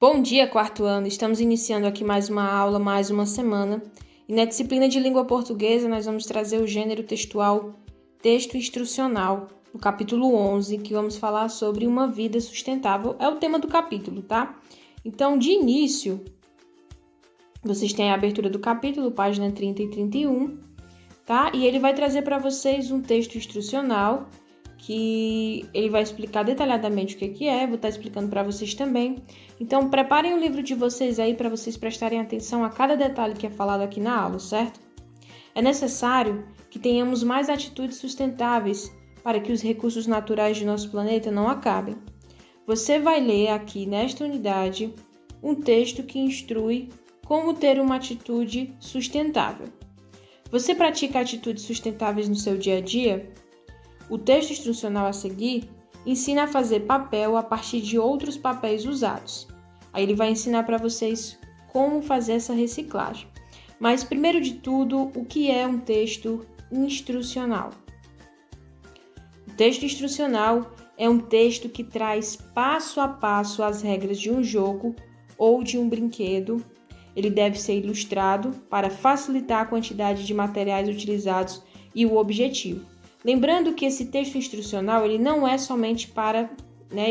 Bom dia, quarto ano! Estamos iniciando aqui mais uma aula, mais uma semana. E na disciplina de língua portuguesa, nós vamos trazer o gênero textual texto instrucional, no capítulo 11, que vamos falar sobre uma vida sustentável. É o tema do capítulo, tá? Então, de início, vocês têm a abertura do capítulo, página 30 e 31, tá? E ele vai trazer para vocês um texto instrucional que ele vai explicar detalhadamente o que é, vou estar explicando para vocês também. Então, preparem o livro de vocês aí para vocês prestarem atenção a cada detalhe que é falado aqui na aula, certo? É necessário que tenhamos mais atitudes sustentáveis para que os recursos naturais de nosso planeta não acabem. Você vai ler aqui nesta unidade um texto que instrui como ter uma atitude sustentável. Você pratica atitudes sustentáveis no seu dia a dia? O texto instrucional a seguir ensina a fazer papel a partir de outros papéis usados. Aí ele vai ensinar para vocês como fazer essa reciclagem. Mas, primeiro de tudo, o que é um texto instrucional? O texto instrucional é um texto que traz passo a passo as regras de um jogo ou de um brinquedo. Ele deve ser ilustrado para facilitar a quantidade de materiais utilizados e o objetivo. Lembrando que esse texto instrucional ele não é somente para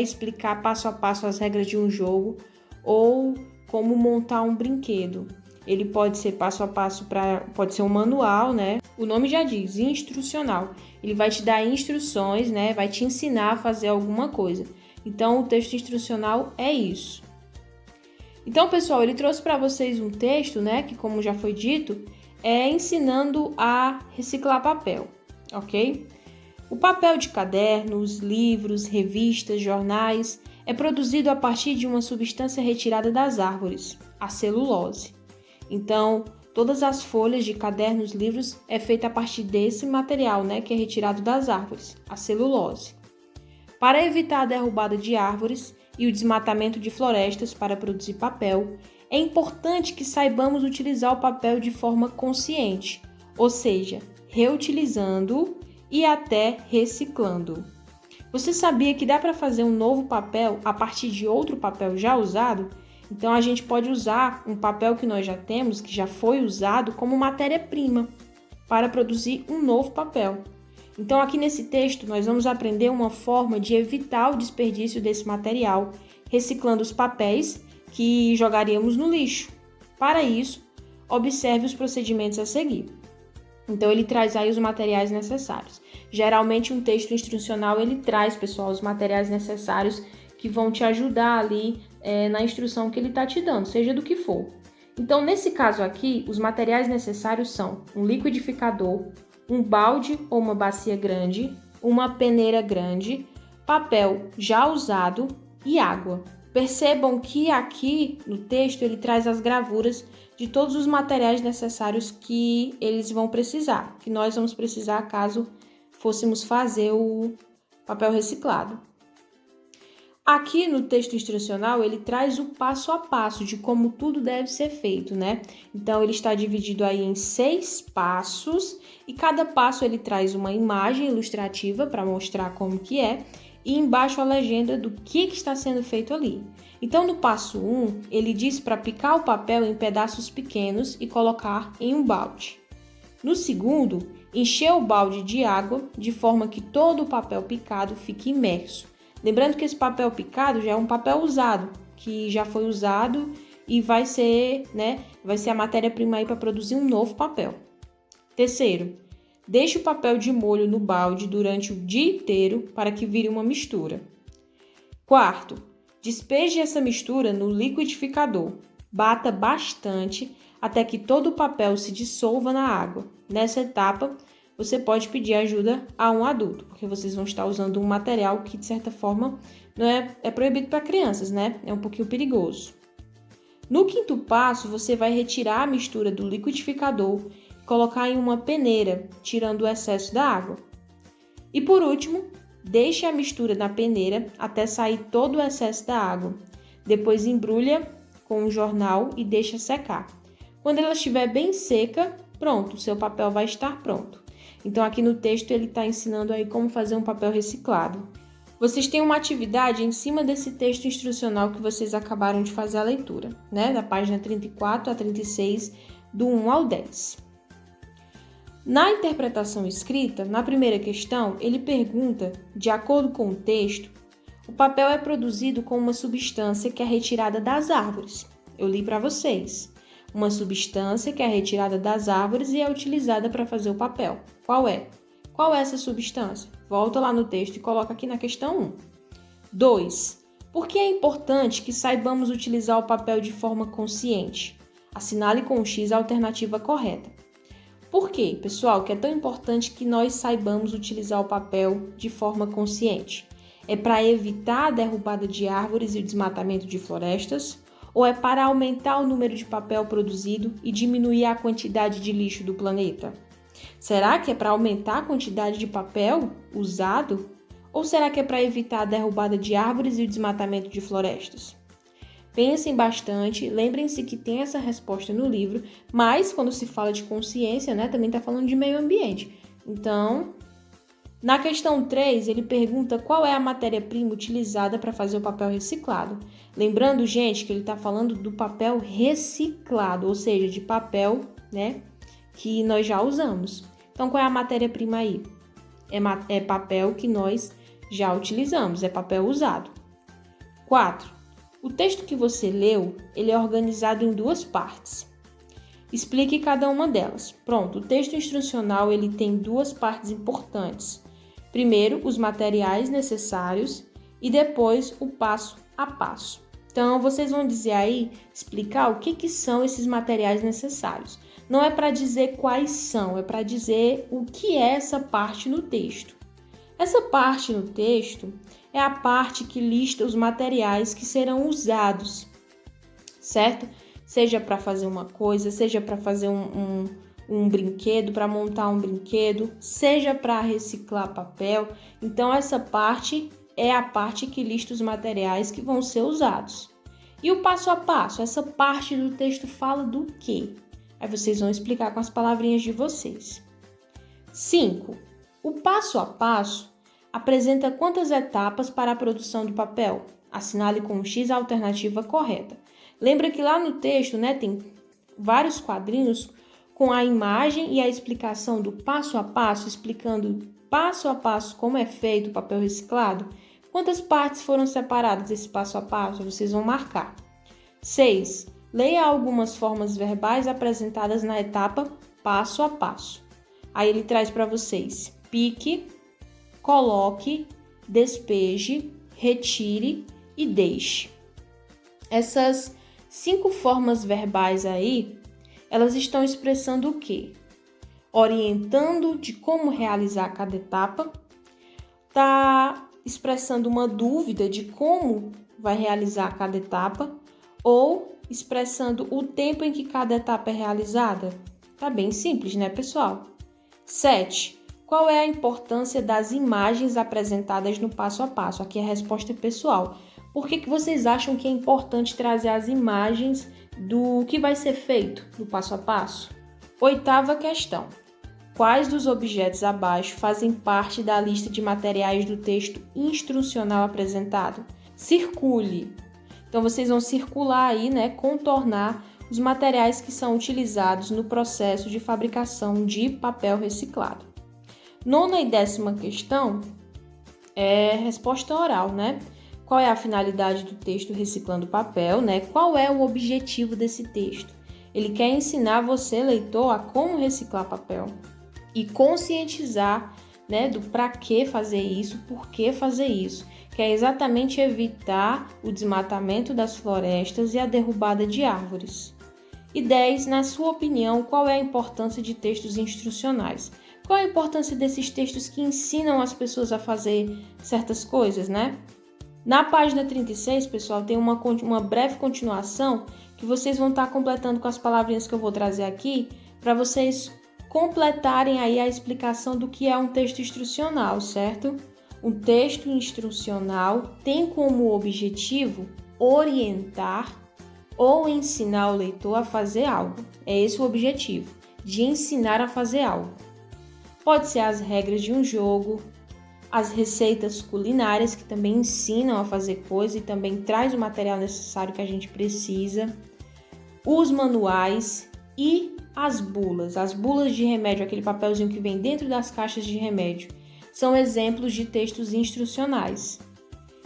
explicar passo a passo as regras de um jogo ou como montar um brinquedo. Ele pode ser passo a passo pode ser um manual, né? O nome já diz, instrucional. Ele vai te dar instruções, né? Vai te ensinar a fazer alguma coisa. Então, o texto instrucional é isso. Então, pessoal, ele trouxe para vocês um texto, né? Que, como já foi dito, é ensinando a reciclar papel. Ok? O papel de cadernos, livros, revistas, jornais é produzido a partir de uma substância retirada das árvores, a celulose. Então, todas as folhas de cadernos, livros é feita a partir desse material, né, que é retirado das árvores, a celulose. Para evitar a derrubada de árvores e o desmatamento de florestas para produzir papel, é importante que saibamos utilizar o papel de forma consciente, ou seja, reutilizando e até reciclando. Você sabia que dá para fazer um novo papel a partir de outro papel já usado? Então a gente pode usar um papel que nós já temos, que já foi usado, como matéria-prima para produzir um novo papel. Então aqui nesse texto nós vamos aprender uma forma de evitar o desperdício desse material, reciclando os papéis que jogaríamos no lixo. Para isso, observe os procedimentos a seguir. Então, ele traz aí os materiais necessários. Geralmente, um texto instrucional, ele traz, pessoal, os materiais necessários que vão te ajudar ali na instrução que ele está te dando, seja do que for. Então, nesse caso aqui, os materiais necessários são um liquidificador, um balde ou uma bacia grande, uma peneira grande, papel já usado e água. Percebam que aqui no texto ele traz as gravuras de todos os materiais necessários que eles vão precisar, que nós vamos precisar caso fôssemos fazer o papel reciclado. Aqui no texto instrucional ele traz o passo a passo de como tudo deve ser feito, né? Então ele está dividido aí em 6 passos e cada passo ele traz uma imagem ilustrativa para mostrar como que é e embaixo a legenda do que está sendo feito ali. Então, no passo 1, ele diz para picar o papel em pedaços pequenos e colocar em um balde. No segundo, encher o balde de água de forma que todo o papel picado fique imerso. Lembrando que esse papel picado já é um papel usado, que já foi usado e vai ser a matéria-prima aí para produzir um novo papel. Terceiro, deixe o papel de molho no balde durante o dia inteiro para que vire uma mistura. Quarto, despeje essa mistura no liquidificador. Bata bastante até que todo o papel se dissolva na água. Nessa etapa, você pode pedir ajuda a um adulto, porque vocês vão estar usando um material que, de certa forma, não é proibido para crianças, né? É um pouquinho perigoso. No quinto passo, você vai retirar a mistura do liquidificador colocar em uma peneira, tirando o excesso da água. E por último, deixe a mistura na peneira até sair todo o excesso da água. Depois embrulha com um jornal e deixa secar. Quando ela estiver bem seca, pronto, o seu papel vai estar pronto. Então aqui no texto ele está ensinando aí como fazer um papel reciclado. Vocês têm uma atividade em cima desse texto instrucional que vocês acabaram de fazer a leitura, né? Da página 34 a 36, do 1 ao 10. Na interpretação escrita, na primeira questão, ele pergunta, de acordo com o texto, o papel é produzido com uma substância que é retirada das árvores. Eu li para vocês. Uma substância que é retirada das árvores e é utilizada para fazer o papel. Qual é? Qual é essa substância? Volta lá no texto e coloca aqui na questão 1. 2. Por que é importante que saibamos utilizar o papel de forma consciente? Assinale com um X a alternativa correta. Por que, pessoal, que é tão importante que nós saibamos utilizar o papel de forma consciente? É para evitar a derrubada de árvores e o desmatamento de florestas? Ou é para aumentar o número de papel produzido e diminuir a quantidade de lixo do planeta? Será que é para aumentar a quantidade de papel usado? Ou será que é para evitar a derrubada de árvores e o desmatamento de florestas? Pensem bastante, lembrem-se que tem essa resposta no livro, mas quando se fala de consciência, né, também está falando de meio ambiente. Então, na questão 3, ele pergunta qual é a matéria-prima utilizada para fazer o papel reciclado. Lembrando, gente, que ele está falando do papel reciclado, ou seja, de papel, né, que nós já usamos. Então, qual é a matéria-prima aí? É papel que nós já utilizamos, é papel usado. 4. O texto que você leu, ele é organizado em 2 partes. Explique cada uma delas. Pronto, o texto instrucional ele tem 2 partes importantes. Primeiro, os materiais necessários e depois o passo a passo. Então, vocês vão dizer aí, explicar o que são esses materiais necessários. Não é para dizer quais são, é para dizer o que é essa parte no texto. Essa parte no texto é a parte que lista os materiais que serão usados, certo? Seja para fazer uma coisa, seja para fazer um brinquedo, para montar um brinquedo, seja para reciclar papel. Então, essa parte é a parte que lista os materiais que vão ser usados. E o passo a passo, essa parte do texto fala do quê? Aí vocês vão explicar com as palavrinhas de vocês. 5. O passo a passo apresenta quantas etapas para a produção do papel? Assinale com um X a alternativa correta. Lembra que lá no texto, né, tem vários quadrinhos com a imagem e a explicação do passo a passo, explicando passo a passo como é feito o papel reciclado? Quantas partes foram separadas desse passo a passo? Vocês vão marcar. 6. Leia algumas formas verbais apresentadas na etapa passo a passo. Aí ele traz para vocês pique, coloque, despeje, retire e deixe. Essas 5 formas verbais aí, elas estão expressando o quê? Orientando de como realizar cada etapa, está expressando uma dúvida de como vai realizar cada etapa ou expressando o tempo em que cada etapa é realizada. Tá bem simples, né, pessoal? 7. Qual é a importância das imagens apresentadas no passo a passo? Aqui é a resposta pessoal. Por que vocês acham que é importante trazer as imagens do que vai ser feito no passo a passo? 8ª questão. Quais dos objetos abaixo fazem parte da lista de materiais do texto instrucional apresentado? Circule. Então, vocês vão circular aí, né, contornar os materiais que são utilizados no processo de fabricação de papel reciclado. 9ª e 10ª questão é resposta oral, né? Qual é a finalidade do texto Reciclando Papel, né? Qual é o objetivo desse texto? Ele quer ensinar você, leitor, a como reciclar papel e conscientizar, né, do para que fazer isso, por que fazer isso, que é exatamente evitar o desmatamento das florestas e a derrubada de árvores. E 10, na sua opinião, qual é a importância de textos instrucionais? Qual é a importância desses textos que ensinam as pessoas a fazer certas coisas, né? Na página 36, pessoal, tem uma breve continuação que vocês vão estar completando com as palavrinhas que eu vou trazer aqui para vocês completarem aí a explicação do que é um texto instrucional, certo? Um texto instrucional tem como objetivo orientar ou ensinar o leitor a fazer algo. É esse o objetivo, de ensinar a fazer algo. Pode ser as regras de um jogo, as receitas culinárias, que também ensinam a fazer coisa e também traz o material necessário que a gente precisa, os manuais e as bulas de remédio, aquele papelzinho que vem dentro das caixas de remédio, são exemplos de textos instrucionais.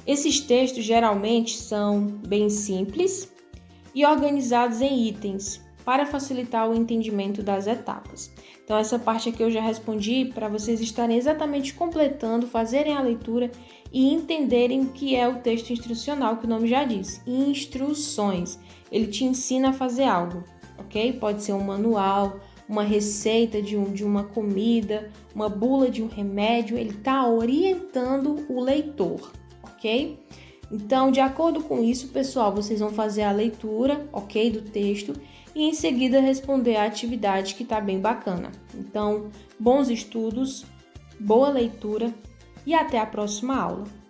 Esses textos geralmente são bem simples e organizados em itens para facilitar o entendimento das etapas. Então essa parte aqui eu já respondi para vocês estarem exatamente completando, fazerem a leitura e entenderem o que é o texto instrucional, que o nome já diz, instruções. Ele te ensina a fazer algo, ok? Pode ser um manual, uma receita de uma comida, uma bula de um remédio, ele está orientando o leitor, ok? Então, de acordo com isso, pessoal, vocês vão fazer a leitura, ok, do texto e em seguida responder a atividade que está bem bacana. Então, bons estudos, boa leitura e até a próxima aula.